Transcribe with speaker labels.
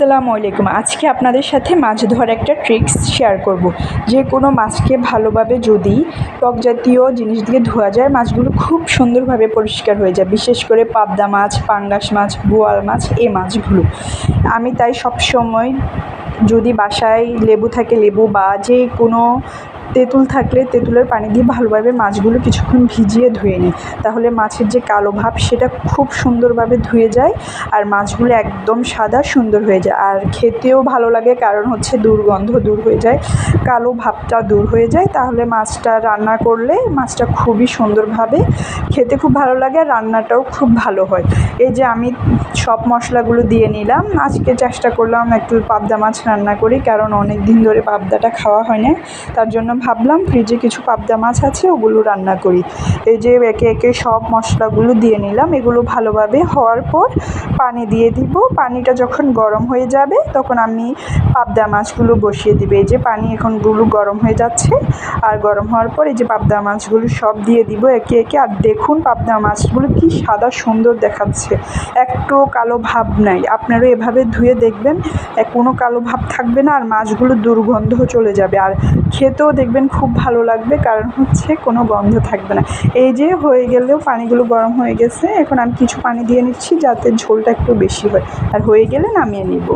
Speaker 1: আসসালামু আলাইকুম। আজকে আপনাদের সাথে মাছ ধরার একটা ট্রিক্স শেয়ার করব। যে কোনো মাছকে ভালোভাবে যদি টক জাতীয় জিনিস দিয়ে ধোয়া যায়, মাছগুলো খুব সুন্দরভাবে পরিষ্কার হয়ে যায়। বিশেষ করে পাবদা মাছ, পাঙ্গাস মাছ, বোয়াল মাছ, এই মাছগুলো আমি তাই সবসময় যদি বাসায় লেবু থাকে লেবু বা যে কোনো তেঁতুল থাকলে তেঁতুলের পানি দিয়ে ভালোভাবে মাছগুলো কিছুক্ষণ ভিজিয়ে ধুয়ে নিই। তাহলে মাছের যে কালো ভাব সেটা খুব সুন্দরভাবে ধুয়ে যায় আর মাছগুলো একদম সাদা সুন্দর হয়ে যায়। আর খেতেও ভালো লাগে, কারণ হচ্ছে দুর্গন্ধ দূর হয়ে যায়, কালো ভাবটা দূর হয়ে যায়। তাহলে মাছটা রান্না করলে মাছটা খুবই সুন্দরভাবে খেতে খুব ভালো লাগে আর রান্নাটাও খুব ভালো হয়। এই যে আমি সব মশলাগুলো দিয়ে নিলাম। আজকে চেষ্টা করলাম একটু পাবদা মাছ রান্না করি, কারণ অনেক দিন ধরে পাবদাটা খাওয়া হয় না। তার জন্য ভাবলাম ফ্রিজে কিছু পাবদা মাছ আছে, ওগুলো রান্না করি। এই যে একে একে সব মশলাগুলো দিয়ে নিলাম। এগুলো ভালোভাবে হওয়ার পর পানি দিয়ে দিব। পানিটা যখন গরম হয়ে যাবে তখন আমি পাবদা মাছগুলো বসিয়ে দিব। এই যে পানি এখনগুলো গরম হয়ে যাচ্ছে, আর গরম হওয়ার পর এই যে পাবদা মাছগুলো সব দিয়ে দিব একে একে। আর দেখুন পাবদা মাছগুলো কি সাদা সুন্দর দেখাচ্ছে, একটু কালো ভাব নাই। আপনারা এভাবে ধুয়ে দেখবেন, কোনো কালো ভাব থাকবে না আর মাছগুলো দুর্গন্ধ চলে যাবে। আর খেতেও দেখবেন খুব ভালো লাগবে, কারণ হচ্ছে কোনো গন্ধ থাকবে না। এই যে হয়ে গেলেও পানিগুলো গরম হয়ে গেছে, এখন আমি কিছু পানি দিয়ে নিচ্ছি যাতে ঝোলটা একটু বেশি হয়, আর হয়ে গেলে নামিয়ে নিব।